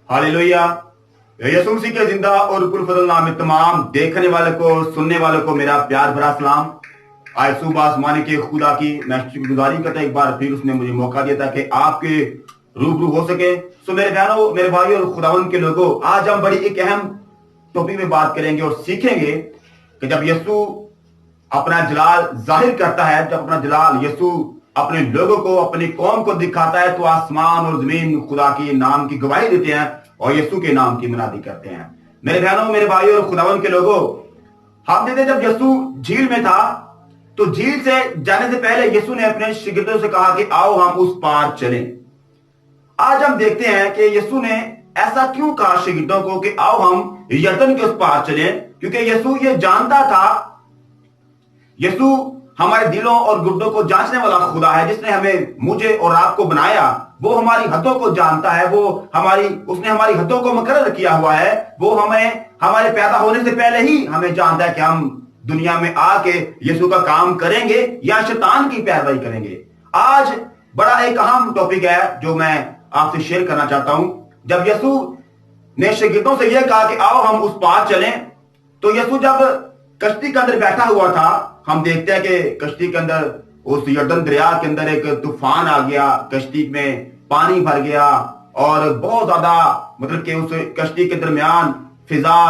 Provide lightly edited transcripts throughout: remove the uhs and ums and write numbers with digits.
Hallelujah. यीशु मसीह के जिंदा और पुरफजल नाम में तमाम देखने वालों को, सुनने वालों को मेरा प्यार भरा सलाम। आज सुबह आसमानी के खुदा की मैं शुक्रगुजारी करता एक बार फिर उसने मुझे मौका दिया था कि आपके रूबरू हो सके। सो मेरे बहनों, मेरे भाइयों और खुदावन के लोगों, आज हम बड़ी एक अहम टॉपिक में बात करेंगे और सीखेंगे कि जब यीशु अपना जलाल जाहिर करता है, जब अपना जलाल यीशु अपने लोगों को, अपनी कौम को दिखाता है, तो आसमान और जमीन खुदा की नाम की गवाही देते हैं और यीशु के नाम की मुनादी करते हैं। मेरे बहनों, मेरे भाइयों और खुदावन के लोगों, हम देखते जब यीशु झील में था तो झील से जाने से पहले यीशु ने अपने शिगिर्दों से कहा कि आओ हम उस पार चलें। आज हम देखते हैं कि यीशु ने ऐसा क्यों कहा शिगिर्दों को कि आओ हम यरदन के उस पार चलें, क्योंकि यीशु ये जानता था, यीशु हमारे दिलों और गुर्दों को जांचने वाला खुदा है, जिसने हमें, मुझे और आपको बनाया। वो हमारी हदों को जानता है, उसने हमारी हदों को मुकर्रर किया हुआ है। वो हमें हमारे पैदा होने से पहले ही हमें जानता है कि हम दुनिया में आके यीशु का काम करेंगे या शैतान की पैरवी करेंगे। आज बड़ा एक अहम टॉपिक है जो मैं आपसे शेयर करना चाहता हूं। जब यीशु ने शागिर्दों से यह कहा कि आओ हम उस पार चलें, तो यीशु जब कश्ती के अंदर बैठा हुआ था, हम देखते हैं कि कश्ती के अंदर, उस यरदन दरिया के अंदर एक तूफान आ गया, कश्ती में पानी भर गया और बहुत ज्यादा, मतलब कि उस कश्ती के दरमियान फिजा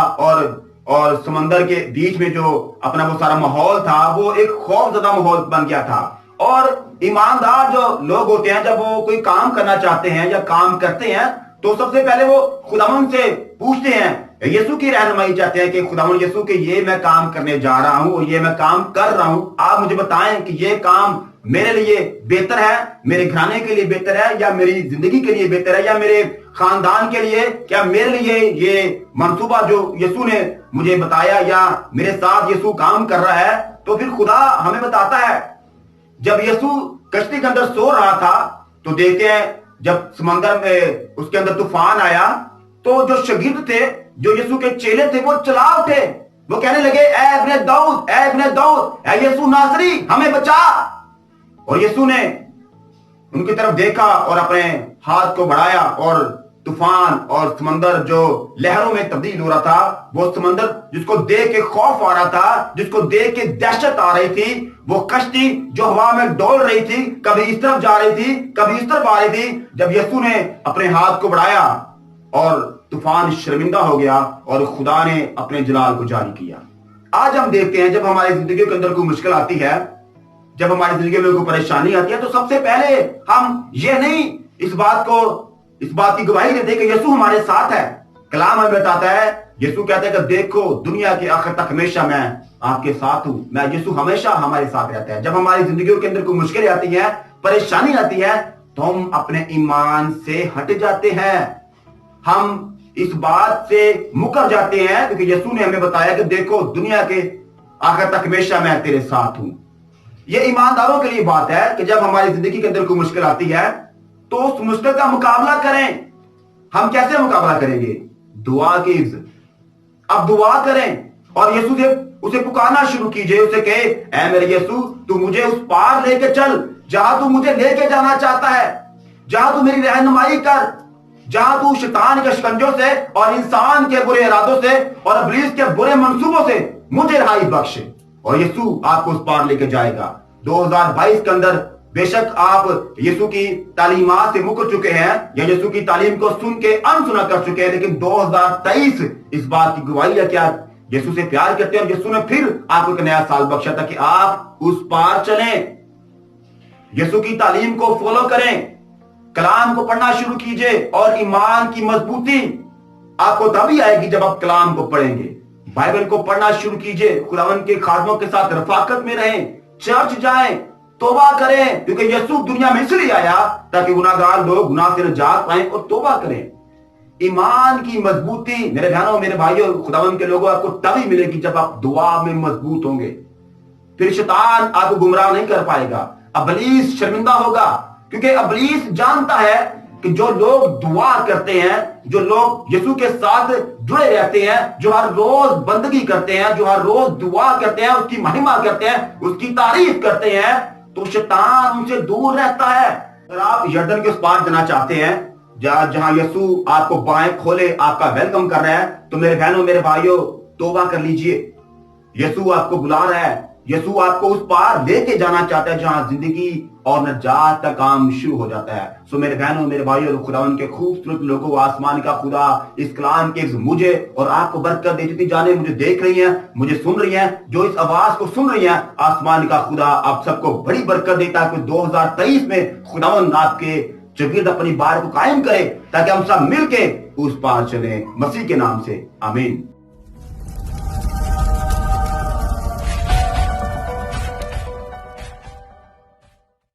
और समंदर के बीच में जो अपना वो सारा माहौल था, वो एक खौफजदा माहौल बन गया था। और ईमानदार जो लोग होते हैं, जब वो कोई काम करना चाहते हैं या काम करते हैं, तो सबसे पहले वो खुदावन से पूछते हैं, यीशु की रहनुमाई चाहते हैं कि खुदावन यीशु के ये मैं काम करने जा रहा हूं और ये मैं काम कर रहा हूं, आप मुझे बताएं कि ये काम मेरे लिए बेहतर है, मेरे घराने के लिए बेहतर है, या मेरी जिंदगी के लिए बेहतर है, या मेरे खानदान के लिए, क्या मेरे लिए ये मंसूबा जो यीशु ने मुझे बताया या मेरे साथ यीशु काम कर रहा है। तो फिर खुदा हमें बताता है, जब यीशु कश्ती के अंदर सो रहा था, तो देखते हैं जब समंदर में उसके अंदर तूफान आया, तो जो शागिर्द थे, जो यीशु के चेले थे, वो चला उठे, वो कहने लगे, ऐ इब्ने दाऊद, ऐ इब्ने दाऊद, ऐ यीशु नासरी, हमें बचा। और यीशु ने उनकी तरफ देखा और अपने हाथ को बढ़ाया और तूफान और समंदर जो लहरों में तब्दील हो रहा था, वो समंदर जिसको देख के खौफ आ रहा था, जिसको देख के दहशत आ रही थी, वो कश्ती जो हवा में डोल रही थी, कभी इस तरफ जा रही थी, कभी इस तरफ आ रही थी, जब यीशु ने अपने हाथ को बढ़ाया और तूफान शर्मिंदा हो गया और खुदा ने अपने जलाल को जारी किया। आज हम देखते हैं, जब हमारी जिंदगी के अंदर कोई मुश्किल आती है, जब हमारी जिंदगी में कोई परेशानी आती है, तो सबसे पहले हम ये नहीं इस बात की गवाही देते कि यीशु हमारे साथ है। कलाम हमें बताता है, यीशु कहता है कि देखो दुनिया के आखिर तक हमेशा मैं आपके साथ हूं। मैं यीशु हमेशा हमारे साथ रहता है। जब हमारी जिंदगी के अंदर कोई मुश्किल आती है, परेशानी आती है, तो हम अपने ईमान से हट जाते हैं, हम इस बात से मुकर जाते हैं, क्योंकि यीशु ने हमें बताया कि देखो दुनिया के आखिर तक हमेशा मैं तेरे साथ हूं। यह ईमानदारों के लिए बात है कि जब हमारी जिंदगी के अंदर कोई मुश्किल आती है, तो उस मुश्किल का मुकाबला करें। हम कैसे मुकाबला करेंगे? दुआ की इज्जत। अब दुआ करें और यीशु से उसे पुकारना शुरू कीजिए, उसे कहे, ऐ मेरे यीशु, तू मुझे उस पार लेके चल जहां तू मुझे लेके जाना चाहता है, जहां तू मेरी रहनुमाई कर, जहां तू शैतान के शिकंजों से और इंसान के बुरे इरादों से और इब्लीस के बुरे मंसूबों से मुझे रहाई बख्शे। और यीशु आपको उस पार लेके जाएगा। 2022 के अंदर बेशक आप यीशु की तालीमात से मुकर चुके हैं या यीशु की तालीम को सुन के अनसुना कर चुके हैं, लेकिन 2023 इस बात की गवाही है कि आप यीशु से प्यार करते हैं और यीशु ने फिर आपको एक नया साल बख्शा था कि आप उस पार चलें। यीशु की तालीम को फॉलो करें, कलाम को पढ़ना शुरू कीजिए और ईमान की मजबूती आपको तभी आएगी जब आप कलाम को पढ़ेंगे। बाइबल को पढ़ना शुरू कीजिए, खुदावन के खादमों के साथ रफाकत में रहें, चर्च जाएं, तौबा करें, क्योंकि यीशु दुनिया में इसलिए आया ताकि गुनाहगार लोग गुनाह से निजात पाएं और तौबा करें। ईमान की मजबूती मेरे बहनों, मेरे भाइयों, खुदावन के लोगों, आपको तभी मिलेगी जब आप दुआ में मजबूत होंगे। फिर शैतान आपको गुमराह नहीं कर पाएगा, इब्लीस शर्मिंदा होगा, क्योंकि इब्लीस जानता है कि जो लोग दुआ करते हैं, जो लोग यीशु के साथ जुड़े रहते हैं, जो हर रोज बंदगी करते हैं, जो हर रोज दुआ करते हैं, उसकी महिमा करते हैं, उसकी तारीफ करते हैं, तो शैतान उनसे दूर रहता है। अगर आप यरदन के उस पार जाना चाहते हैं, जहां यसू आपको बाएं खोले आपका वेलकम कर रहा है, तो मेरे बहनों मेरे भाइयों तौबा कर लीजिए। यसू आपको बुला रहा है, यसू आपको उस पार लेके जाना चाहता है जहां जिंदगी और नजात का काम शुरू हो जाता है। सो मेरे बहनों मेरे भाइयों, खुदावन के खूबसूरत लोगों, आसमान का खुदा इस कलाम के मुझे और आपको बरकत दे। जितनी जाने मुझे देख रही हैं, मुझे सुन रही हैं, जो इस आवाज को सुन रही हैं, आसमान का खुदा आप सबको बड़ी बरकत दे, ताकि 2023 में खुदावन आपके जगीरद अपनी बात को कायम करे, ताकि हम सब मिलके उस पार चले, मसीह के नाम से, आमीन।